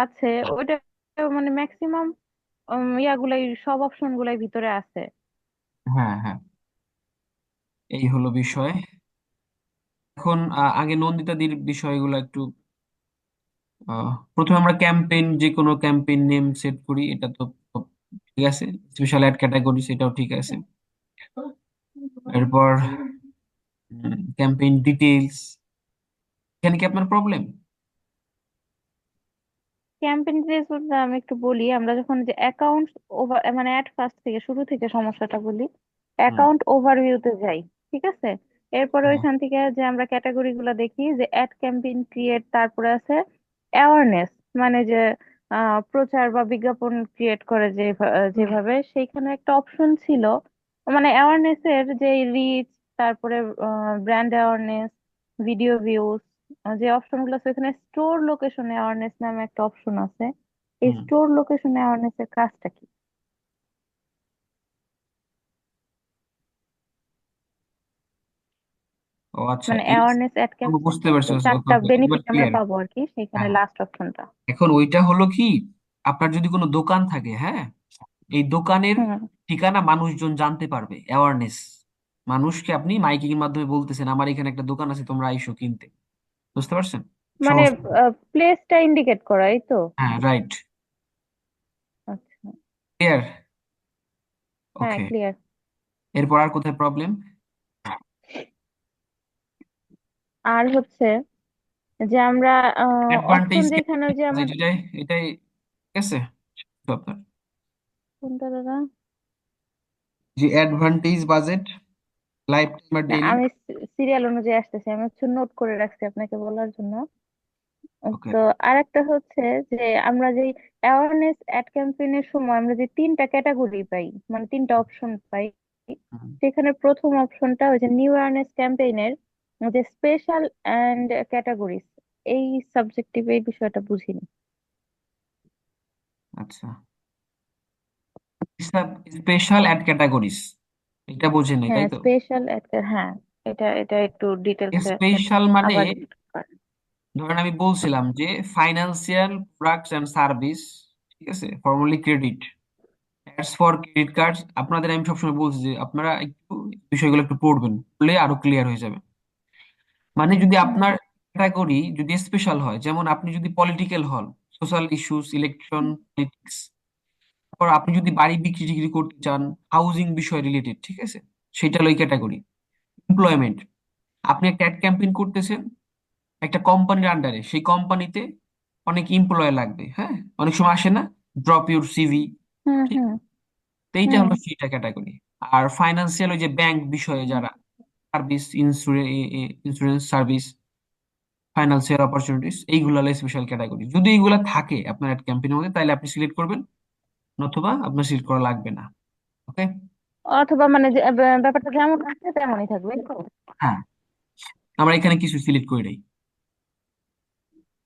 আছে ওইটা মানে ম্যাক্সিমাম ইয়াগুলাই সব অপশন গুলাই ভিতরে আছে। হ্যাঁ হ্যাঁ, এই হলো বিষয়। এখন আগে নন্দিতাদির বিষয়গুলো একটু প্রথমে আমরা ক্যাম্পেইন, যে কোনো ক্যাম্পেইন নেম সেট করি, এটা তো ঠিক আছে। স্পেশাল অ্যাড ক্যাটাগরি, সেটাও ঠিক আছে। এরপর ক্যাম্পেইন ডিটেইলস, এখানে কি আপনার প্রবলেম? ক্যাম্পেইন ডিটেইলস বলতে আমি একটু বলি, আমরা যখন যে অ্যাকাউন্ট ওভার মানে অ্যাট ফার্স্ট থেকে শুরু থেকে সমস্যাটা বলি, হুম। অ্যাকাউন্ট ওভারভিউতে যাই, ঠিক আছে? এরপরে হ্যাঁ। ওইখান থেকে যে আমরা ক্যাটাগরি গুলো দেখি যে অ্যাড ক্যাম্পেইন ক্রিয়েট, তারপরে আছে অ্যাওয়ারনেস, মানে যে প্রচার বা বিজ্ঞাপন ক্রিয়েট করে যে যেভাবে সেইখানে একটা অপশন ছিল, মানে অ্যাওয়ারনেস এর যে রিচ, তারপরে ব্র্যান্ড অ্যাওয়ারনেস, ভিডিও ভিউজ, যে অপশন গুলো আছে এখানে স্টোর লোকেশন অ্যাওয়ারনেস নামে একটা অপশন আছে। এই হুম। স্টোর লোকেশন অ্যাওয়ারনেস এর কাজটা কি? ও আচ্ছা, মানে এই অ্যাওয়ারনেস অ্যাড ও, বুঝতে ক্যাম্পেইনের পারছি, যে ওকে চারটা ওকে, এবার বেনিফিট আমরা ক্লিয়ার। পাবো আর কি, সেখানে হ্যাঁ, লাস্ট অপশনটা। এখন ওইটা হলো কি, আপনার যদি কোনো দোকান থাকে, হ্যাঁ, এই দোকানের হুম। ঠিকানা মানুষজন জানতে পারবে, অ্যাওয়ারনেস। মানুষকে আপনি মাইকিং এর মাধ্যমে বলতেছেন আমার এখানে একটা দোকান আছে, তোমরা আইসো কিনতে। বুঝতে পারছেন? মানে সহজ। প্লেসটা ইন্ডিকেট করা, এই তো? হ্যাঁ, রাইট। আচ্ছা। ক্লিয়ার। হ্যাঁ, ওকে। ক্লিয়ার। এরপর আর কোথায় প্রবলেম? আর হচ্ছে যে আমরা অপশন অ্যাডভান্টেজ, যেখানে যে আমাদের এটাই এটাই ঠিক আছে তো আপনার, কোনটা দাদা? যে অ্যাডভান্টেজ বাজেট, লাইফ টাইম আর না, ডেইলি। আমি সিরিয়াল অনুযায়ী আসতেছি, আমি হচ্ছে নোট করে রাখছি আপনাকে বলার জন্য। ওকে। তো আরেকটা হচ্ছে যে আমরা যে অ্যাওয়ারনেস অ্যাড ক্যাম্পেইনের সময় আমরা যে তিনটা ক্যাটাগরি পাই, মানে তিনটা অপশন পাই, সেখানে প্রথম অপশনটা ওই যে নিউ অ্যাওয়ারনেস ক্যাম্পেইনের যে স্পেশাল অ্যান্ড ক্যাটাগরিজ, এই সাবজেক্টিভ এই বিষয়টা বুঝিনি। আচ্ছা, স্পেশাল অ্যাড ক্যাটাগরিজ, এটা বোঝেন নাই তাই হ্যাঁ, তো? স্পেশাল অ্যাড, হ্যাঁ, এটা এটা একটু ডিটেলসে স্পেশাল মানে, আবার repeat করেন। ধরেন আমি বলছিলাম যে ফাইন্যান্সিয়াল প্রোডাক্টস এন্ড সার্ভিস, ঠিক আছে, formally credit, ads for credit card. আপনাদের আমি সবসময় বলছি যে আপনারা একটু বিষয়গুলো একটু পড়বেন, পড়লে আরো ক্লিয়ার হয়ে যাবে। মানে যদি হুম আপনার ক্যাটাগরি যদি স্পেশাল হয়, যেমন আপনি যদি পলিটিক্যাল হন, সোশ্যাল ইস্যুস, ইলেকশন, পলিটিক্স, তারপর আপনি যদি বাড়ি বিক্রি টিক্রি করতে চান, হাউজিং বিষয় রিলেটেড, ঠিক আছে, সেটা হলো এই ক্যাটাগরি। এমপ্লয়মেন্ট, আপনি একটা অ্যাড ক্যাম্পেইন করতেছেন একটা কোম্পানির আন্ডারে, সেই কোম্পানিতে অনেক এমপ্লয় লাগবে, হ্যাঁ, অনেক সময় আসে না, ড্রপ ইউর সিভি, হুম ঠিক। হুম তো এইটা হুম হলো সেটা ক্যাটাগরি। আর ফাইন্যান্সিয়াল, ওই যে ব্যাংক বিষয়ে যারা, service, insurance service, financial opportunities, এইগুলো হলো স্পেশাল ক্যাটাগরি। যদি এইগুলা থাকে আপনার অ্যাড ক্যাম্পেইনের মধ্যে, তাহলে আপনি সিলেক্ট করবেন, নতুবা আপনার সিলেক্ট করা লাগবে না। ওকে। অথবা মানে যে ব্যাপারটা যেমন আছে তেমনই থাকবে, এই তো? হ্যাঁ, আমরা এখানে কিছু সিলেক্ট করে নেই।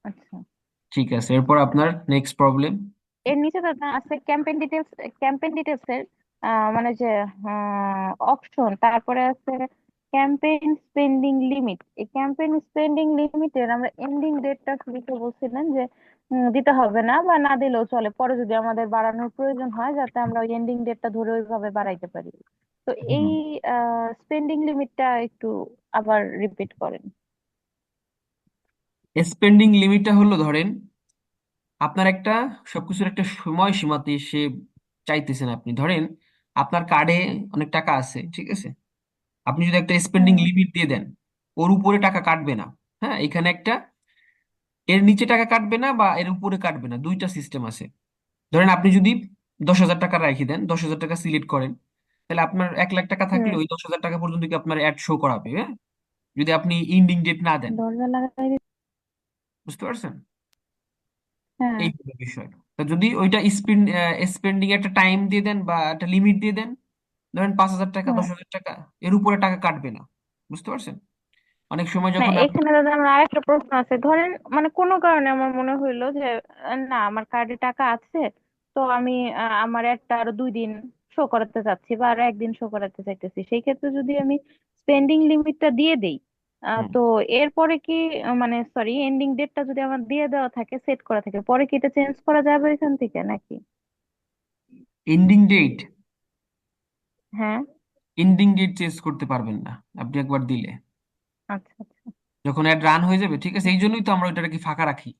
আচ্ছা। ঠিক আছে, এরপর আপনার নেক্সট প্রবলেম। এর নিচে দাদা আছে ক্যাম্পেইন ডিটেলস, ক্যাম্পেইন ডিটেলস এর মানে যে অপশন, তারপরে আছে ক্যাম্পেইন স্পেন্ডিং লিমিট। এই ক্যাম্পেইন স্পেন্ডিং লিমিটের আমরা এন্ডিং ডেটটা দিতে বলছিলেন যে দিতে হবে না, বা না দিলেও চলে, পরে যদি আমাদের বাড়ানোর প্রয়োজন হয় যাতে আমরা ওই এন্ডিং ডেটটা ধরে ওইভাবে বাড়াইতে পারি। তো এই স্পেন্ডিং লিমিটটা একটু আবার রিপিট করেন। স্পেন্ডিং লিমিটটা হলো, ধরেন আপনার একটা সবকিছুর একটা সময় সীমাতে সে চাইতেছেন, আপনি ধরেন আপনার কার্ডে অনেক টাকা আছে, ঠিক আছে, আপনি যদি একটা স্পেন্ডিং হুম লিমিট দিয়ে দেন, ওর উপরে টাকা কাটবে না। হ্যাঁ, এখানে একটা, এর নিচে টাকা কাটবে না বা এর উপরে কাটবে না, দুইটা সিস্টেম আছে। ধরেন আপনি যদি 10,000 টাকা রেখে দেন, 10,000 টাকা সিলেক্ট করেন, তাহলে আপনার 1,00,000 টাকা থাকলে হুম। ওই 10,000 টাকা পর্যন্ত কি আপনার অ্যাড শো করাবে, হ্যাঁ, যদি আপনি ইন্ডিং ডেট না দেন। দরজা লাগাই বুঝতে পারছেন? হ্যাঁ। এই হলো বিষয়। তো যদি ওইটা স্পেন্ডিং একটা টাইম দিয়ে দেন বা একটা লিমিট দিয়ে দেন, ধরেন 5,000 টাকা, হুম। 10,000 টাকা, এর উপরে টাকা কাটবে না। বুঝতে পারছেন? অনেক সময় না, যখন আপনি, এখানে দাদা আমার আরেকটা প্রশ্ন আছে। ধরেন মানে কোনো কারণে আমার মনে হইলো যে না, আমার কার্ডে টাকা আছে, তো আমি আমার একটা আরো 2 দিন শো করাতে চাচ্ছি বা আরো 1 দিন শো করাতে চাইতেছি, সেই ক্ষেত্রে যদি আমি স্পেন্ডিং লিমিটটা দিয়ে দেই, হুম। তো এরপরে কি মানে সরি, এন্ডিং ডেটটা যদি আমার দিয়ে দেওয়া থাকে, সেট করা থাকে, পরে কি এটা চেঞ্জ করা যাবে এখান থেকে নাকি? এন্ডিং ডেট, হ্যাঁ। এন্ডিং ডেট চেঞ্জ করতে পারবেন না আপনি একবার দিলে। আচ্ছা আচ্ছা। যখন অ্যাড রান হয়ে যাবে, ঠিক আছে, এই জন্যই তো আমরা ওইটাকে ফাঁকা রাখি,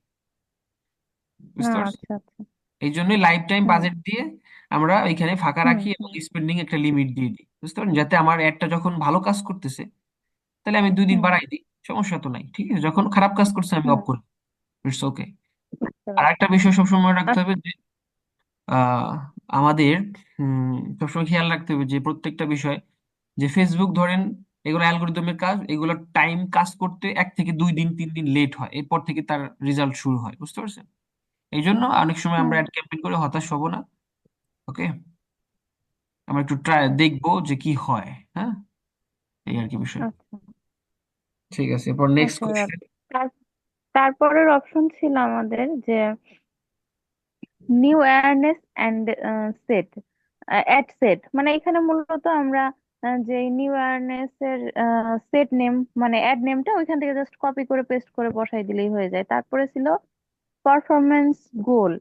বুঝতে পারছি। আচ্ছা আচ্ছা। এই জন্যই লাইফ টাইম হুম বাজেট দিয়ে আমরা এখানে ফাঁকা হুম রাখি এবং হুম স্পেন্ডিং একটা লিমিট দিয়ে দিই, বুঝতে পারেন, যাতে আমার অ্যাডটা যখন ভালো কাজ করতেছে তাহলে আমি 2 দিন হুম বাড়াই দিই, সমস্যা তো নাই, ঠিক আছে। যখন খারাপ কাজ করছে আমি হুম। অফ করি, ইটস ওকে। বুঝতে আর পারছি। একটা বিষয় সবসময় রাখতে আচ্ছা। হবে যে আহ, আমাদের সবসময় খেয়াল রাখতে হবে যে প্রত্যেকটা বিষয়, যে ফেসবুক ধরেন, এগুলো অ্যালগোরিদমের কাজ, এগুলো টাইম কাজ করতে 1 থেকে 2 দিন 3 দিন লেট হয়, এরপর থেকে তার রেজাল্ট শুরু হয়, বুঝতে পারছেন। এই জন্য অনেক সময় আমরা হুম। অ্যাড ক্যাম্পেইন করে হতাশ হব না, ওকে। আমরা একটু ট্রাই দেখবো যে কি হয়, হ্যাঁ, এই আর কি বিষয়। আচ্ছা ঠিক আছে, এরপর নেক্সট আচ্ছা। কোশ্চেন। তার তারপরের অপশন ছিল আমাদের যে new awareness and set, at set, মানে এখানে মূলত আমরা যে নিউ অ্যাওয়ারনেস এর সেট নেম, মানে অ্যাড নেমটা ওইখান থেকে জাস্ট কপি করে পেস্ট করে বসাই দিলেই হয়ে যায়। তারপরে ছিল পারফরমেন্স গোল।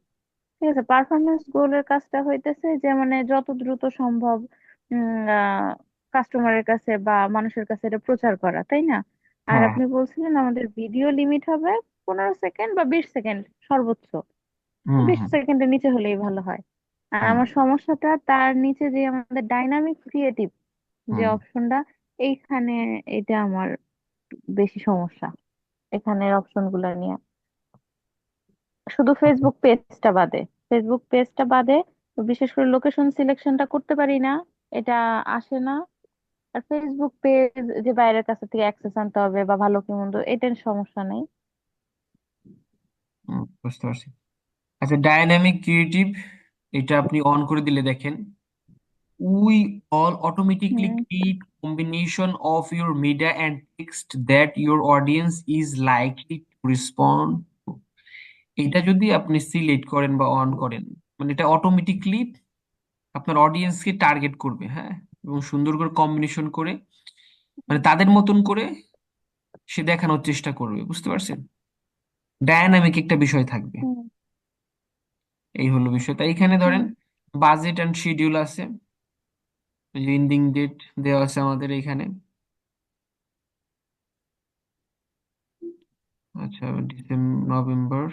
ঠিক আছে, পারফরমেন্স গোলের কাজটা হইতেছে যে মানে যত দ্রুত সম্ভব কাস্টমারের কাছে বা মানুষের কাছে এটা প্রচার করা, তাই না? আর হ্যাঁ। আপনি বলছিলেন আমাদের ভিডিও লিমিট হবে 15 সেকেন্ড বা 20 সেকেন্ড সর্বোচ্চ, হুম 20 সেকেন্ডের নিচে হলেই ভালো হয়। আর হুম আমার সমস্যাটা তার নিচে যে আমাদের ডাইনামিক ক্রিয়েটিভ যে হুম অপশনটা, এইখানে এটা আমার বেশি সমস্যা, এখানের অপশন গুলা নিয়ে। শুধু হুম ফেসবুক পেজটা বাদে, ফেসবুক পেজটা বাদে বিশেষ করে লোকেশন সিলেকশনটা করতে পারি না, এটা আসে না। আর ফেসবুক পেজ যে বাইরের কাছে থেকে অ্যাক্সেস আনতে হবে বা ভালো কি মন্দ, এটার সমস্যা নেই। বুঝতে পারছি। আচ্ছা, ডায়নামিক ক্রিয়েটিভ, এটা আপনি অন করে দিলে দেখেন, we all automatically hmm create combination of your media and text that your audience is likely to respond to। এটা যদি আপনি সিলেক্ট করেন বা অন করেন, মানে এটা অটোমেটিকলি আপনার অডিয়েন্সকে টার্গেট করবে, হ্যাঁ, এবং সুন্দর করে কম্বিনেশন করে, মানে তাদের মতন করে সে দেখানোর চেষ্টা করবে, বুঝতে পারছেন। ডায়নামিক একটা বিষয় থাকবে, হুম এই হলো বিষয়। তাই এখানে ধরেন হুম বাজেট অ্যান্ড শিডিউল আছে, এন্ডিং ডেট দেওয়া আছে আমাদের এখানে। আচ্ছা, নভেম্বর,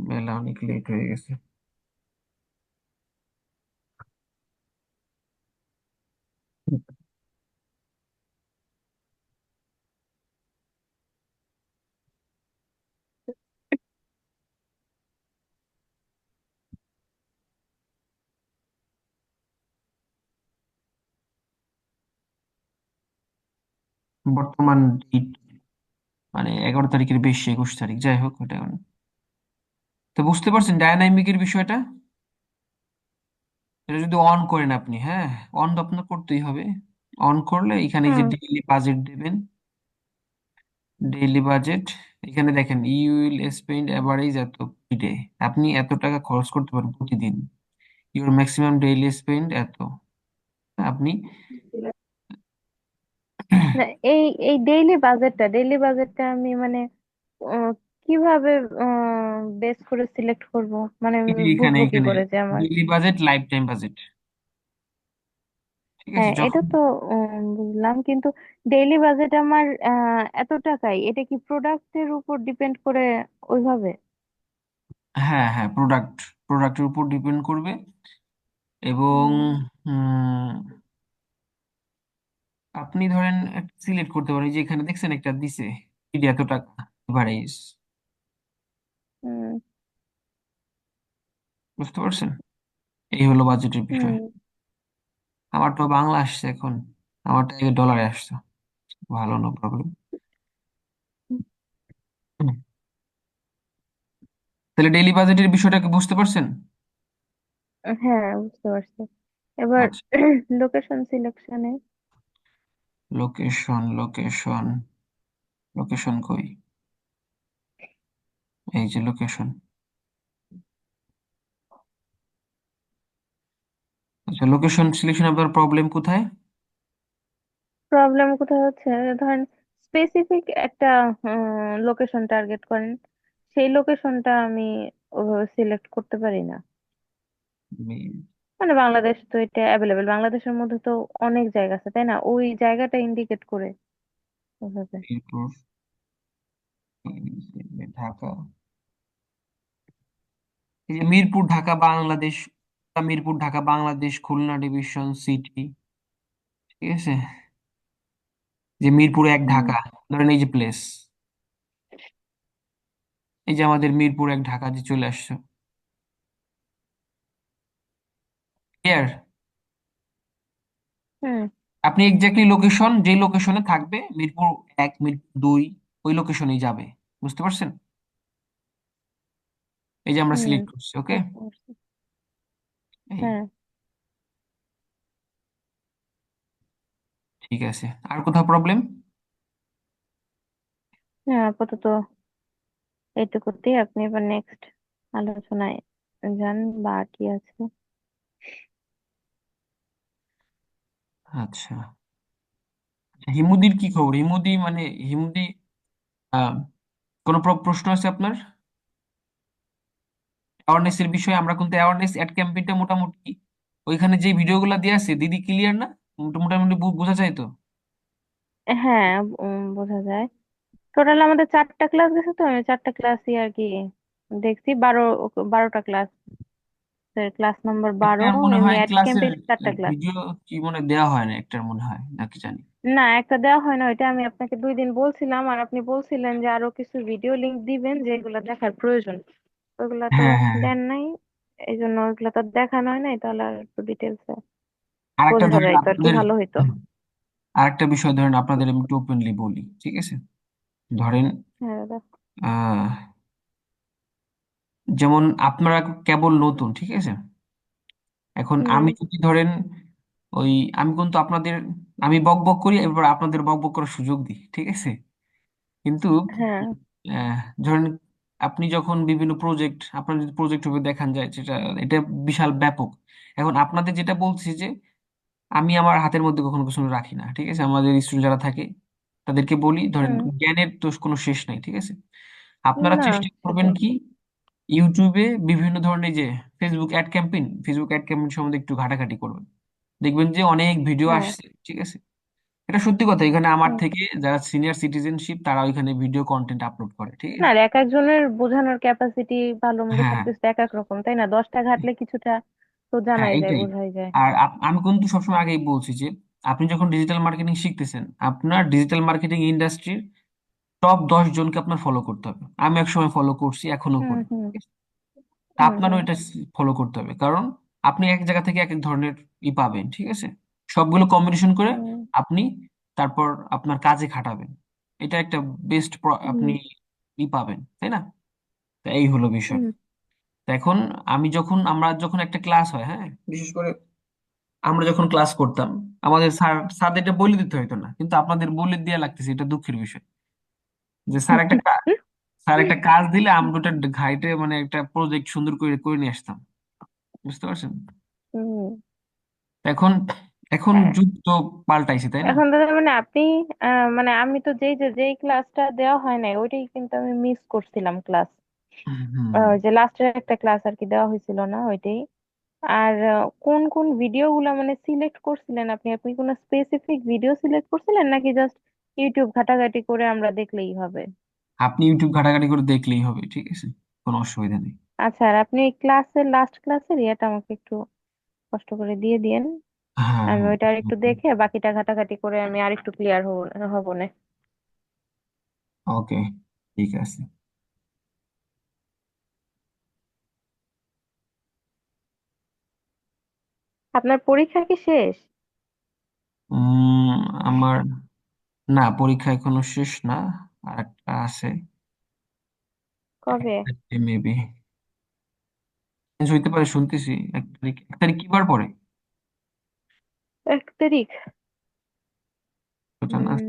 মেলা অনেক লেট হয়ে গেছে। বর্তমান ডেট মানে 11 তারিখের বেশি, 21 তারিখ, যাই হোক ওটা তো বুঝতে পারছেন ডায়নামিকের বিষয়টা। এটা যদি অন করেন আপনি, হ্যাঁ, অন তো আপনার করতেই হবে। অন করলে এখানে এই যে হুম ডেইলি বাজেট দেবেন, ডেইলি বাজেট, এখানে দেখেন ইউ উইল স্পেন্ড এভারেজ এত ডে, আপনি এত টাকা খরচ করতে পারেন প্রতিদিন, ইউর ম্যাক্সিমাম ডেইলি স্পেন্ড এত, আপনি না, এই এই ডেইলি বাজেটটা আমি মানে আহ, কিভাবে বেস করে সিলেক্ট করব, মানে এই আমি যে এখানে বুঝবো কি এখানে করে যে আমার। Daily budget, life time budget, ঠিক আছে। হ্যাঁ এটা যখন তো বুঝলাম, কিন্তু ডেইলি বাজেট আমার এত টাকাই, এটা কি প্রোডাক্টের উপর ডিপেন্ড করে ওইভাবে? হ্যাঁ হ্যাঁ, প্রোডাক্টের উপর ডিপেন্ড করবে, এবং হুম উম, আপনি ধরেন সিলেক্ট করতে পারেন, এই যে এখানে দেখছেন একটা দিছে, এটা এত টাকা এভারেজ, হুম বুঝতে পারছেন। এই হলো বাজেটের বিষয়। হুম আমার তো বাংলা আসছে এখন, আমারটা আগে ডলারে আসছে, ভালো, নো প্রবলেম। তাহলে ডেইলি বাজেটের বিষয়টা কি বুঝতে পারছেন? হ্যাঁ বুঝতে পারছি। এবার আচ্ছা, লোকেশন সিলেকশনে। লোকেশন, লোকেশন কই, এই যে লোকেশন। আচ্ছা, লোকেশন সিলেকশন আপনার প্রবলেম কোথায়? প্রবলেম কোথায় হচ্ছে, ধরেন স্পেসিফিক একটা লোকেশন টার্গেট করেন, সেই লোকেশনটা আমি ওভাবে সিলেক্ট করতে পারি না। মি- মানে বাংলাদেশ তো এটা অ্যাভেলেবেল, বাংলাদেশের মধ্যে তো অনেক জায়গা আছে তাই না, ওই জায়গাটা ইন্ডিকেট করে ওভাবে। মিরপুর, ঢাকা, এই যে মিরপুর ঢাকা বাংলাদেশ, মিরপুর ঢাকা বাংলাদেশ খুলনা ডিভিশন সিটি, ঠিক আছে, যে মিরপুর এক হুম। ঢাকা, ধরেন এই যে প্লেস, এই যে আমাদের মিরপুর এক ঢাকা যে চলে আসছে, ক্লিয়ার? হুম। আপনি এক্স্যাক্টলি লোকেশন, যে লোকেশনে থাকবে মিরপুর এক, মিরপুর দুই, ওই লোকেশনেই যাবে। বুঝতে পারছেন? এই যে আমরা হুম। সিলেক্ট করছি, ওকে। বুঝতে পারছি। এই, হ্যাঁ। ঠিক আছে। আর কোথাও প্রবলেম? হ্যাঁ, আপাতত এইটুকুতেই, আপনি এবার নেক্সট আলোচনায় যান, বা কি আছে। আচ্ছা, হিমুদির কি খবর? হিমুদি মানে, হিমুদি, আহ কোনো প্রশ্ন আছে আপনার? অ্যাওয়ারনেস এর বিষয়ে আমরা কিন্তু অ্যাওয়ারনেস অ্যাড ক্যাম্পেইনটা মোটামুটি, ওইখানে যে ভিডিওগুলো দিয়ে আছে দিদি, ক্লিয়ার না? মোটামুটি বোঝা যায় তো? হ্যাঁ, বোঝা যায়। টোটাল আমাদের 4টা ক্লাস গেছে, তো আমি 4টা ক্লাসই আর কি দেখছি। 12টা ক্লাস, ক্লাস নাম্বার একটা 12। মনে এমনি হয় অ্যাড ক্লাসের ক্যাম্পেইন 4টা ক্লাস। ভিডিও কি মনে হয় দেওয়া হয় না, একটার মনে হয় নাকি জানি। না, একটা দেওয়া হয় না, ওইটা আমি আপনাকে 2 দিন বলছিলাম, আর আপনি বলছিলেন যে আরো কিছু ভিডিও লিংক দিবেন যেগুলো দেখার প্রয়োজন, ওইগুলা তো হ্যাঁ, হ্যাঁ, হ্যাঁ। দেন নাই। এই জন্য ওইগুলা তো দেখানো হয় নাই, তাহলে আর একটু ডিটেলস আরেকটা বোঝা ধরেন যাইতো আর কি, আপনাদের, ভালো হইতো। আরেকটা বিষয় ধরেন আপনাদের, আমি একটু ওপেনলি বলি, ঠিক আছে? ধরেন হ্যাঁ দাদা। আহ যেমন আপনারা কেবল নতুন, ঠিক আছে? এখন হুম। আমি যদি ধরেন ওই, আমি কিন্তু আপনাদের, আমি বক বক করি, এরপর আপনাদের বক বক করার সুযোগ দিই, ঠিক আছে? কিন্তু হ্যাঁ। আহ, ধরেন আপনি যখন বিভিন্ন প্রজেক্ট, আপনার যদি প্রজেক্ট হবে দেখান যায়, যেটা এটা বিশাল ব্যাপক। এখন আপনাদের যেটা বলছি যে আমি আমার হাতের মধ্যে কখনো কিছু রাখি না, ঠিক আছে? আমাদের স্টুডেন্ট যারা থাকে তাদেরকে বলি, ধরেন হুম। জ্ঞানের তো কোনো শেষ নাই, ঠিক আছে? আপনারা না, চেষ্টা করবেন সেটাই। কি, ইউটিউবে বিভিন্ন ধরনের যে ফেসবুক অ্যাড ক্যাম্পেইন সম্বন্ধে একটু ঘাটাঘাটি করবেন, দেখবেন যে অনেক ভিডিও হ্যাঁ। আসছে, ঠিক আছে? এটা সত্যি কথা, এখানে আমার হুম। থেকে যারা সিনিয়র সিটিজেনশিপ তারা ওইখানে ভিডিও কন্টেন্ট আপলোড করে, ঠিক না, আছে? আর এক একজনের বোঝানোর ক্যাপাসিটি ভালো মন্দ হ্যাঁ, সবকিছু তো এক এক রকম তাই না, 10টা ঘাটলে কিছুটা তো হ্যাঁ, জানাই যায়, এটাই। বোঝাই যায়। আর আমি কিন্তু সবসময় আগেই বলছি যে আপনি যখন ডিজিটাল মার্কেটিং শিখতেছেন, আপনার ডিজিটাল মার্কেটিং ইন্ডাস্ট্রির টপ 10 জনকে আপনার ফলো করতে হবে। আমি একসময় ফলো করছি, এখনো হুম। করি। হুম। তা হুম। আপনারও হুম। এটা ফলো করতে হবে, কারণ আপনি এক জায়গা থেকে এক এক ধরনের পাবেন, ঠিক আছে? সবগুলো কম্বিনেশন করে হুম। আপনি তারপর আপনার কাজে খাটাবেন, এটা একটা বেস্ট হুম। আপনি পাবেন, তাই না? তো এই হলো বিষয়। হুম। তো এখন আমরা যখন একটা ক্লাস হয়, হ্যাঁ, বিশেষ করে আমরা যখন ক্লাস করতাম, আমাদের স্যারদের এটা বলে দিতে হতো না, কিন্তু আপনাদের বলে দেওয়া লাগতেছে, এটা দুঃখের বিষয়। যে স্যার একটা কাজ দিলে আমরা ওটা ঘাইটে মানে একটা প্রজেক্ট সুন্দর করে করে নিয়ে আসতাম। বুঝতে পারছেন? হুম। এখন এখন হ্যাঁ। যুগ তো পাল্টাইছে, তাই না? এখন দাদা মানে আপনি, মানে আমি তো যেই ক্লাসটা দেওয়া হয় নাই ওইটাই কিন্তু আমি মিস করছিলাম ক্লাস। হুম। ওই যে লাস্টের একটা ক্লাস আর কি দেওয়া হয়েছিল না ওইটাই। আর কোন কোন ভিডিও গুলা মানে সিলেক্ট করছিলেন আপনি, আপনি কোনো স্পেসিফিক ভিডিও সিলেক্ট করছিলেন নাকি জাস্ট ইউটিউব ঘাটাঘাটি করে আমরা দেখলেই হবে? আপনি ইউটিউব ঘাটাঘাটি করে দেখলেই হবে, ঠিক আছে, কোনো অসুবিধা নেই। আচ্ছা, আর আপনি ক্লাসের লাস্ট ক্লাসের ইয়েটা আমাকে একটু কষ্ট করে দিয়ে দিয়েন, হ্যাঁ, আমি হ্যাঁ, ওইটা আর একটু দেখে বাকিটা ঘাটাঘাটি করে আমি আর একটু ক্লিয়ার হব না। ওকে, ঠিক আছে। আপনার পরীক্ষা কি শেষ? উম আমার, না, পরীক্ষা এখনো শেষ না, আর একটা আছে, কবে? মেবি চেঞ্জ হইতে পারে, শুনতেছি 1 তারিখ। 1 তারিখ কি বার পরে? 1 তারিখ। তো জানা আছে?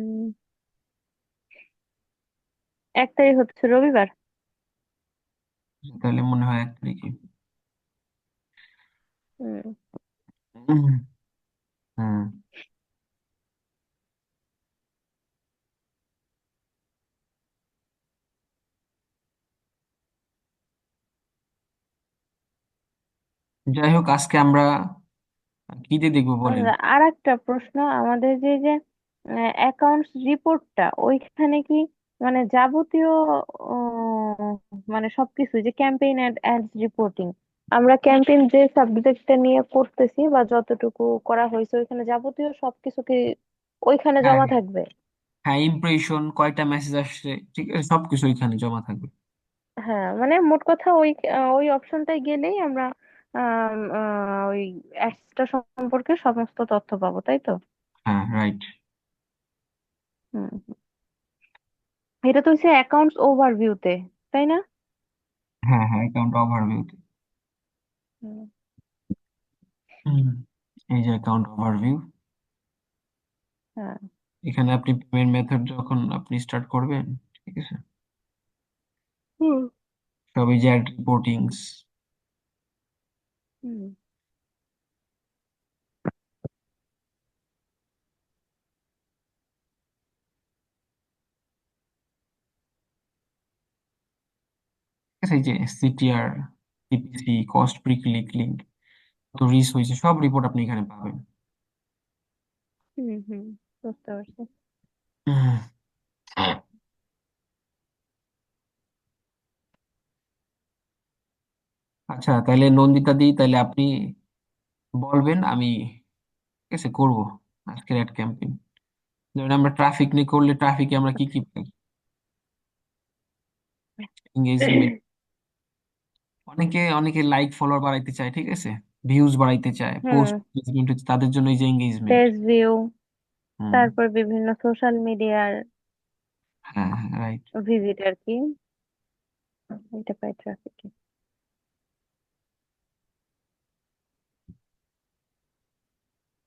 1 তারিখ হচ্ছে রবিবার। তাহলে মনে হয় 1 তারিখে। হুম। হুম। হুম। যাই হোক, আজকে আমরা কি দিয়ে দেখবো বলেন? আর একটা প্রশ্ন, আমাদের যে অ্যাকাউন্টস রিপোর্টটা ওইখানে কি মানে যাবতীয় মানে সবকিছু যে ক্যাম্পেইন অ্যাডস রিপোর্টিং, আমরা ক্যাম্পেইন যে সাবজেক্টটা নিয়ে করতেছি বা যতটুকু করা হয়েছে ওইখানে যাবতীয় সবকিছু কি ওইখানে হ্যাঁ, জমা হ্যাঁ, থাকবে? হ্যাঁ, ইমপ্রেশন, কয়টা মেসেজ আসছে, ঠিক আছে, সবকিছু এখানে জমা থাকবে। হ্যাঁ মানে মোট কথা ওই ওই অপশনটায় গেলেই আমরা ওই অ্যাডসটা সম্পর্কে সমস্ত তথ্য পাবো, তাই তো? হ্যাঁ, রাইট। হুম। এটা তো হচ্ছে অ্যাকাউন্টস ওভারভিউতে, তাই না? হ্যাঁ, হ্যাঁ, অ্যাকাউন্ট ওভারভিউতে। হুম। এই যে অ্যাকাউন্ট ওভারভিউ, হ্যাঁ। এখানে আপনি পেমেন্ট মেথড যখন আপনি স্টার্ট করবেন, ঠিক আছে, হুম। সব এই যে অ্যাড রিপোর্টিংস, হুম। ঠিক আছে, এই যে CTR, CPC, cost pre click link, কত রিচ হয়েছে, সব রিপোর্ট আপনি এখানে পাবেন। হুম। হুম। বুঝতে পারছি। হুম। আচ্ছা, তাহলে নন্দিতা দি, তাহলে আপনি বলবেন, আমি ঠিক আছে করবো আজকের অ্যাড ক্যাম্পেইন। যেমন আমরা ট্রাফিক নিয়ে করলে, ট্রাফিকে আমরা কি কি পাই? এঙ্গেজমেন্ট, অনেকে অনেকে লাইক ফলোয়ার বাড়াইতে চায়, ঠিক আছে, ভিউজ বাড়াইতে চায়, পোস্ট হুম। এঙ্গেজমেন্ট হচ্ছে তাদের জন্য এই যে এঙ্গেজমেন্ট। পেজ ভিউ, হুম। তারপর বিভিন্ন সোশ্যাল মিডিয়ার হ্যাঁ, হ্যাঁ, রাইট। ভিজিট আর কি, এটা পাই ট্রাফিকে।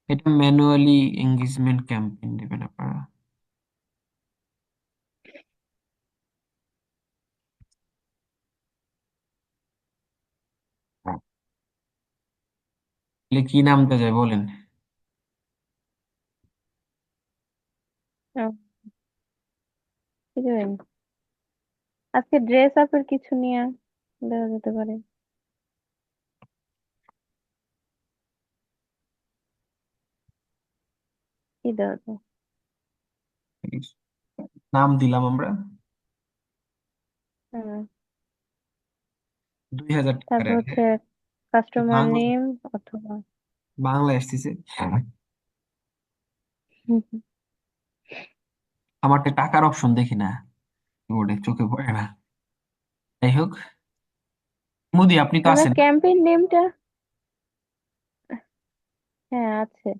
এটা ম্যানুয়ালি এঙ্গেজমেন্ট ক্যাম্পেইন দেবেন আপনারা। তাহলে কি নামতে যায় বলেন? আজকে ড্রেস আপের কিছু নিয়ে দেওয়া যেতে পারে। কি দেওয়া যায়? নাম দিলাম আমরা হুম। 2000 টাকার তারপর ad, হচ্ছে হ্যাঁ। কাস্টমার বাংলা, নেম অথবা বাংলা আসতেছে। হুম, হুম। আমার তো টাকার অপশন দেখি না, বোর্ডে চোখে পড়ে না। যাই হোক, মুদি আপনি তো আমরা আছেন। ক্যাম্পেইন নেমটা, হ্যাঁ আছে,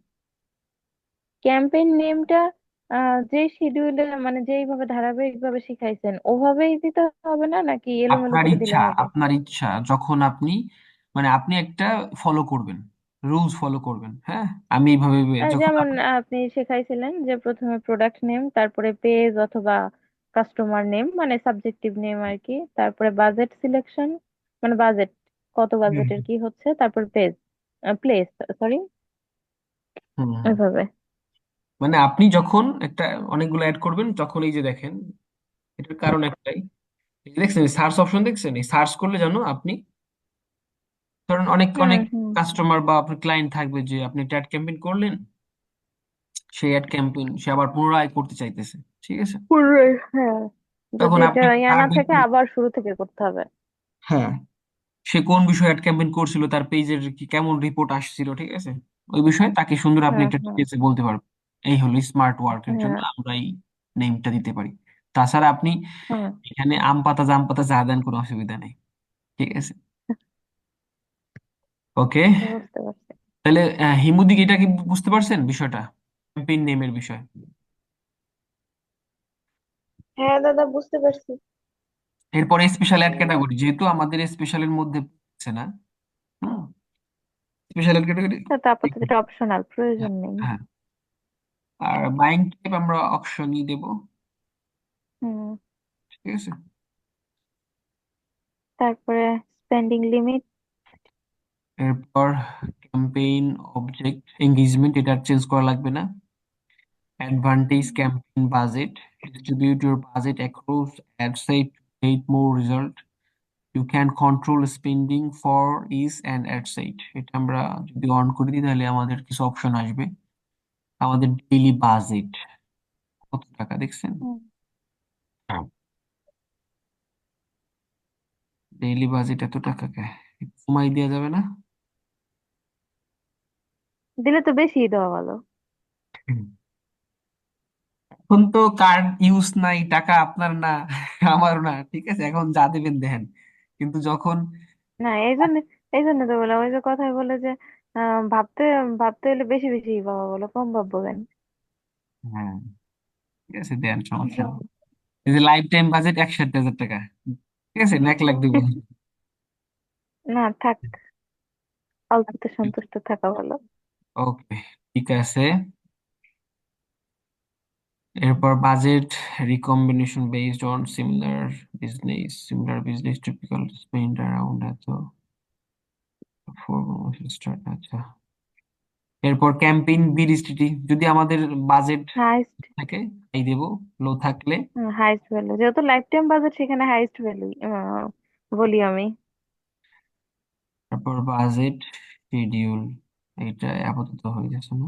ক্যাম্পেইন নেমটা যে শিডিউলে মানে যেইভাবে ধারাবাহিক ভাবে শিখাইছেন ওভাবেই দিতে হবে না নাকি এলোমেলো আপনার করে দিলে ইচ্ছা, হবে? আপনার ইচ্ছা, যখন আপনি মানে আপনি একটা ফলো করবেন, রুলস ফলো করবেন, হ্যাঁ। আমি এইভাবে যখন যেমন আপনি, আপনি শেখাইছিলেন যে প্রথমে প্রোডাক্ট নেম, তারপরে পেজ অথবা কাস্টমার নেম মানে সাবজেক্টিভ নেম আর কি, তারপরে বাজেট সিলেকশন মানে বাজেট, কত হুম, বাজেটের কি হচ্ছে, তারপর পেজ প্লেস, সরি, হুম, হুম। ওইভাবে। মানে আপনি যখন একটা অনেকগুলো অ্যাড করবেন, তখন এই যে দেখেন, এটার কারণ একটাই, এই যে দেখছেন সার্চ অপশন, দেখছেন এই সার্চ করলে জানো আপনি, ধরেন অনেক হুম। অনেক হুম। কাস্টমার বা আপনার ক্লায়েন্ট থাকবে, যে আপনি একটা অ্যাড ক্যাম্পেইন করলেন, সেই অ্যাড ক্যাম্পেইন সে আবার পুনরায় করতে চাইতেছে, ঠিক আছে, পুরোই, হ্যাঁ, যদি তখন এটা আপনি ইয়া তার না থাকে ভিতরে, আবার শুরু থেকে করতে হবে। হ্যাঁ, সে কোন বিষয়ে অ্যাড ক্যাম্পেইন করছিল, তার পেজের কি কেমন রিপোর্ট আসছিল, ঠিক আছে, ওই বিষয়ে তাকে সুন্দর আপনি হুম। একটা হুম। ডিটেলসে বলতে পারবেন। এই হলো স্মার্ট ওয়ার্কের জন্য হ্যাঁ। আমরা এই নেমটা দিতে পারি। তাছাড়া আপনি হুম। এখানে আম পাতা জাম পাতা যা দেন, কোনো অসুবিধা নেই, ঠিক আছে। ওকে, বুঝতে পারছি। তাহলে হিমুদিক এটা কি বুঝতে পারছেন বিষয়টা, ক্যাম্পেইন নেমের বিষয়? হ্যাঁ দাদা, বুঝতে পারছি। এরপরে স্পেশাল অ্যাড ক্যাটাগরি, যেহেতু আমাদের স্পেশালের মধ্যে পড়ছে না, স্পেশাল অ্যাড ক্যাটাগরি। তা তো আপাতত এটা অপশনাল, প্রয়োজন নেই। হ্যাঁ, আর বাইং টাইপ আমরা অপশনই দেব, হুম। ঠিক আছে। তারপরে স্পেন্ডিং লিমিট। এরপর ক্যাম্পেইন অবজেক্ট এঙ্গেজমেন্ট, এটা চেঞ্জ করা লাগবে না। Advantage campaign budget, distribute your budget across ad set, get more result, you can control spending for is and at site, এটা আমরা যদি অন করে দিই তাহলে আমাদের কিছু অপশন আসবে। আমাদের ডেইলি বাজেট কত টাকা দেখছেন? হুম। ডেইলি বাজেট এত টাকা কে, কমাই দেওয়া যাবে না? দিলে তো বেশি দেওয়া ভালো। হুম। এখন তো কার্ড ইউজ নাই, টাকা আপনার না আমারও না, ঠিক আছে, এখন যা দেবেন দেখেন, কিন্তু যখন, না, এই জন্য তো বললাম, ওই যে কথায় বলে যে ভাবতে ভাবতে হলে বেশি বেশি বাবা বলো, কম ভাববো কেন? হ্যাঁ ঠিক আছে দেন, সমস্যা নেই। এই যে লাইফ টাইম বাজেট 61,000 টাকা, ঠিক আছে না, 1 লাখ দিব। না, থাক, অল্পতে সন্তুষ্ট থাকা ভালো। ওকে, ঠিক আছে। এরপর budget recombination based on similar business typical spend around এত ফর স্টার্ট, আচ্ছা। এরপর ক্যাম্পেইন বিডিসিটি, যদি আমাদের বাজেট হাইস্ট। থাকে এই দেব, লো থাকলে। হাইস্ট ভ্যালু যেহেতু লাইফ টাইম বাজেট, সেখানে হাইস্ট ভ্যালু বলি আমি। তারপর বাজেট শিডিউল, এটা আপাতত হয়ে যাচ্ছে না,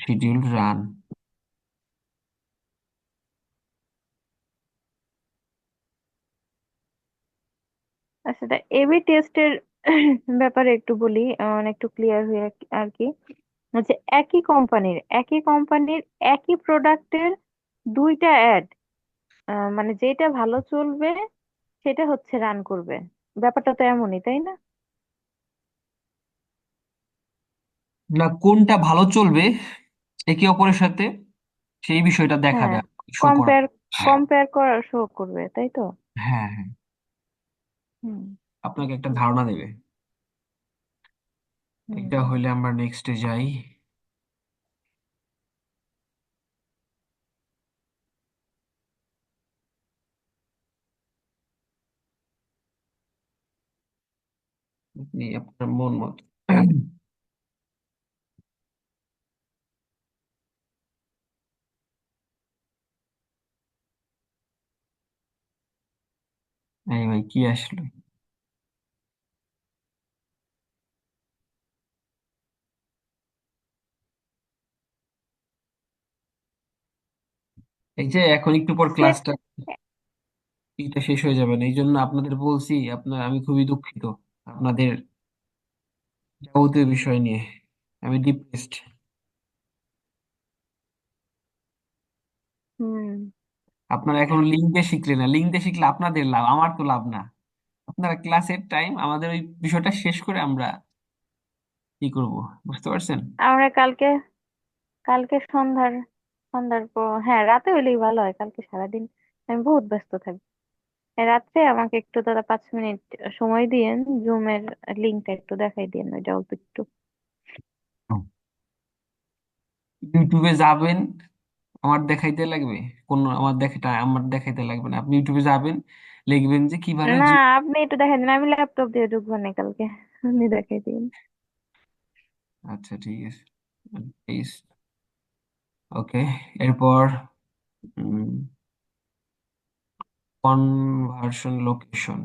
শিডিউল রান। আচ্ছা, এবি টেস্টের ব্যাপারে একটু বলি, একটু ক্লিয়ার হয়ে আর কি। হচ্ছে একই কোম্পানির একই প্রোডাক্টের দুইটা অ্যাড, মানে যেটা ভালো চলবে সেটা হচ্ছে রান করবে। ব্যাপারটা তো এমনই, তাই না? না, কোনটা ভালো চলবে একে অপরের সাথে, সেই বিষয়টা দেখাবে, হ্যাঁ, শো করবে। কম্পেয়ার কম্পেয়ার করার শো করবে, তাই তো? হ্যাঁ হ্যাঁ, হুম। আপনাকে একটা ধারণা দেবে। এটা হুম। হইলে আমরা নেক্সটে যাই। আপনি আপনার মন মতো। এই ভাই কি আসলো? এই যে এখন একটু পর সেট। ক্লাসটা এটা শেষ হয়ে যাবে না, এই জন্য আপনাদের বলছি, আমি খুবই দুঃখিত আপনাদের যাবতীয় বিষয় নিয়ে, আমি ডিপ্রেসড। হুম। আপনারা এখন লিঙ্ক দিয়ে শিখলেন না, লিঙ্ক দিয়ে শিখলে আপনাদের লাভ, আমার তো লাভ না। আপনারা ক্লাসের টাইম আমাদের ওই বিষয়টা শেষ করে আমরা কি করব, বুঝতে পারছেন? আমরা কালকে কালকে সন্ধ্যার সন্ধ্যার পর, হ্যাঁ, রাতে হইলেই ভালো হয়। কালকে সারাদিন আমি বহুত ব্যস্ত থাকবো। রাত্রে আমাকে একটু দাদা 5 মিনিট সময় দিয়েন, জুমের লিঙ্কটা একটু দেখাই দিয়েন, ওইটা অল্প একটু। ইউটিউবে যাবেন, আমার দেখাইতে লাগবে না, আপনি ইউটিউবে যাবেন, লিখবেন যে কিভাবে না, আপনি একটু দেখাই দিন, আমি ল্যাপটপ দিয়ে ঢুকবো না কালকে। আপনি দেখাই দিন। আচ্ছা ঠিক আছে, ওকে। এরপর conversion location,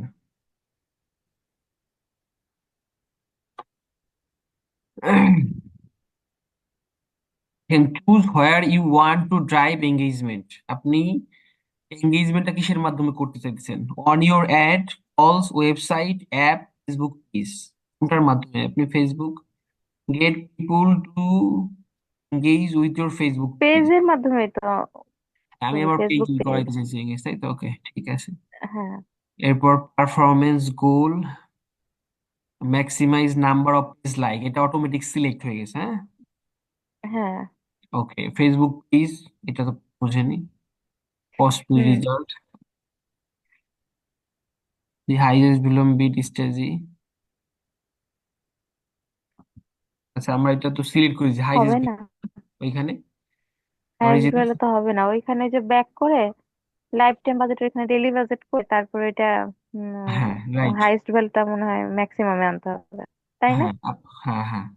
can choose where you want to drive engagement, আপনি এঙ্গেজমেন্টটা কিসের মাধ্যমে করতে চাইতেছেন? On your ad, calls, website, app, Facebook page, কোনটার মাধ্যমে আপনি Facebook get people to engage with your Facebook page? পেজের মাধ্যমে তো আমি করি, আমার পেজ ফেসবুক পেজ। করাইতে চাইছি এঙ্গেজ, তাই তো, ওকে ঠিক আছে। হ্যাঁ। এরপর performance goal, maximize number of page like, এটা অটোমেটিক সিলেক্ট হয়ে গেছে, হ্যাঁ। হ্যাঁ। ওকে, ফেসবুক পেজ, এটা তো বুঝেনি। Cost hmm. Result, the highest belong bid strategy, আচ্ছা আমরা এটা তো সিলেক্ট করেছি হবে হাইয়েস্ট, না, ওইখানে আমার এই হাইস্ট যে, ভ্যালু তো হবে না ওইখানে, যে ব্যাক করে লাইফ টাইম বাজেট, এখানে ডেইলি বাজেট করে তারপরে এটা হ্যাঁ রাইট, হাইস্ট ভ্যালুটা মনে হয় ম্যাক্সিমামে আনতে হবে, তাই না? হ্যাঁ হ্যাঁ হ্যাঁ,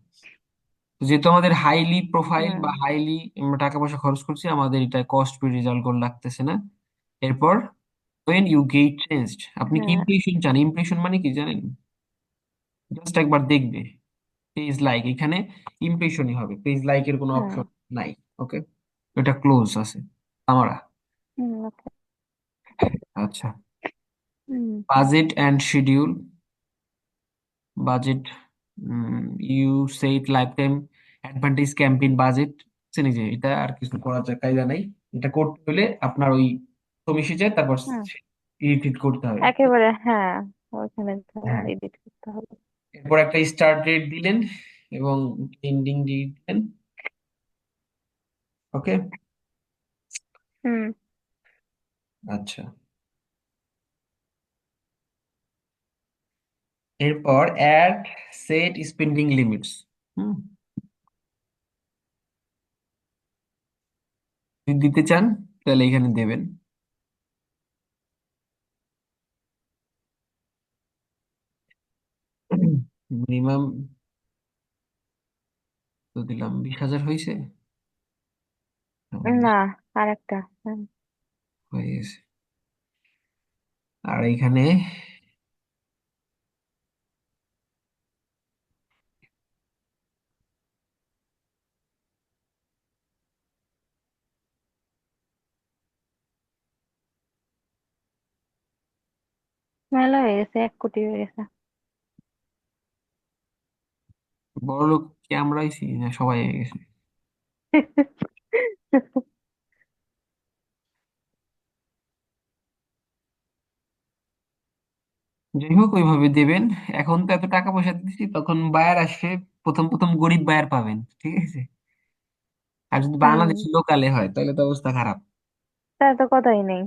তো যেহেতু আমাদের হাইলি প্রোফাইল বা হুম। হাইলি আমরা টাকা পয়সা খরচ করছি, আমাদের এটা কস্ট পে রেজাল্ট গোল লাগতেছে না। এরপর when you get changed, আপনি কি হ্যাঁ। ইমপ্রেশন চান? ইমপ্রেশন মানে কি জানেন? জাস্ট একবার দেখবে পেজ লাইক, এখানে ইমপ্রেশনই হবে, পেজ লাইকের কোনো হ্যাঁ। অপশন নাই। ওকে, এটা ক্লোজ আছে আমরা। ওকে। আচ্ছা, hmm. Budget and schedule. Budget, you set lifetime advantage campaign budget. যে এটা আর কিছু করার কায়দা নাই, এটা করতে হলে আপনার ওই মিশে যায়, তারপর হ্যাঁ, এডিট করতে হবে। একেবারে হ্যাঁ, ওইখানে হ্যাঁ, এডিট করতে হবে। এরপর একটা স্টার্ট ডেট দিলেন এবং এন্ডিং ডেট দিলেন। ওকে। হুম। আচ্ছা, এরপর অ্যাড সেট স্পেন্ডিং লিমিটস। হুম, যদি দিতে চান তাহলে এখানে দেবেন। মিনিমাম তো দিলাম 20,000, হয়েছে? না, আরেকটা। হুম। হয়ে গেছে। আর এইখানে মেলা হয়ে গেছে, 1 কোটি হয়ে গেছে। বড় লোক কি আমরা হইছি না সবাই হয়ে গেছে? যাই হোক, ওইভাবে দেবেন। এখন তো এত টাকা পয়সা দিচ্ছি, তখন বায়ার আসবে, প্রথম প্রথম গরিব বায়ার পাবেন, ঠিক আছে? আর যদি হুম। বাংলাদেশি লোকালে হয় তাহলে তো অবস্থা খারাপ। তার তো কথাই নেই।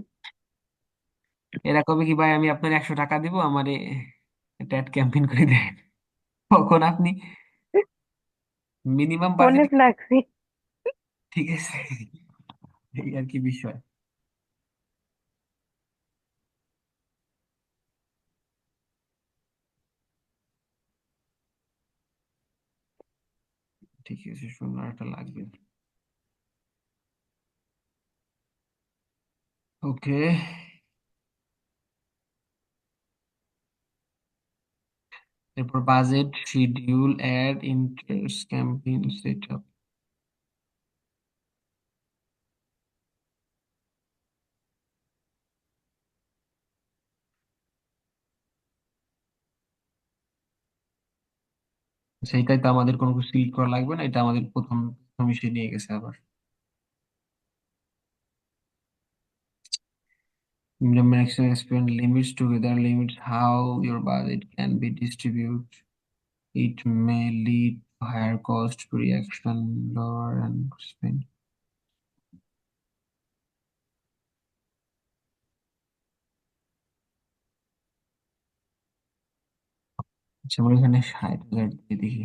এরা কবে কি, ভাই আমি আপনার 100 টাকা দিব, আমার একটা ক্যাম্পেইন করে দেন। তখন আপনি মিনিমাম বাজেট, অনেক লাগছে। ঠিক আছে? এই আর কি বিষয়। ঠিক আছে, সুন্দর একটা লাগবে। ওকে, এরপর budget schedule ad interest campaign set up. সেইটাই তো, আমাদের কোনো কিছু সিলেক্ট করা লাগবে না, এটা আমাদের প্রথম প্রথম এসে নিয়ে গেছে আবার। Maximum spend limits together limits how your budget can be distributed. It may lead to higher cost, reaction, lower and spend. আচ্ছা, আমরা এখানে 60,000 দিয়ে দেখি।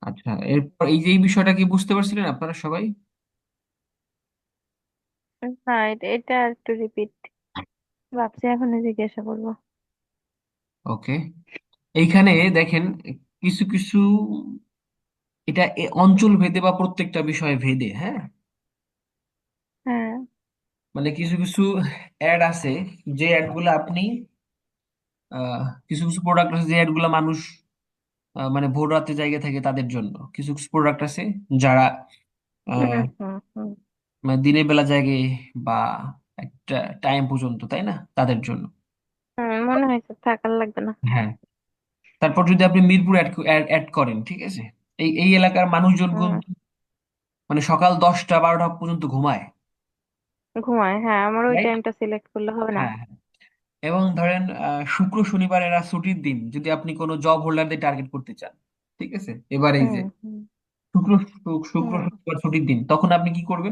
আচ্ছা, এরপর এই যে এই বিষয়টা কি বুঝতে পারছিলেন আপনারা সবাই? না, এটা একটু রিপিট, ভাবছি এখন জিজ্ঞাসা করবো। ওকে, এইখানে দেখেন কিছু কিছু, এটা অঞ্চল ভেদে বা প্রত্যেকটা বিষয় ভেদে, হ্যাঁ। হ্যাঁ। মানে কিছু কিছু অ্যাড আছে, যে অ্যাড গুলো আপনি কিছু কিছু প্রোডাক্ট আছে যে অ্যাড গুলা মানুষ মানে ভোর রাতে জায়গা থাকে তাদের জন্য। কিছু কিছু প্রোডাক্ট আছে যারা হুম। আহ, হুম। হুম। মানে দিনের বেলা জাগে বা একটা টাইম পর্যন্ত, তাই না, তাদের জন্য। মনে হয়েছে থাকার লাগবে না। হ্যাঁ, তারপর যদি আপনি মিরপুর অ্যাড অ্যাড করেন, ঠিক আছে, এই এই এলাকার মানুষজন হুম। কিন্তু মানে সকাল 10টা 12টা পর্যন্ত ঘুমায়। ঘুমায়, হ্যাঁ, আমার ওই রাইট। টাইমটা সিলেক্ট করলে হবে না? হ্যাঁ, হ্যাঁ। এবং ধরেন শুক্র শনিবার এরা ছুটির দিন, যদি আপনি কোনো জব হোল্ডারদের টার্গেট করতে চান, ঠিক আছে, এবার এই হুম। যে হুম। শুক্র শুক্র হুম। শনিবার ছুটির দিন, তখন আপনি কি করবেন?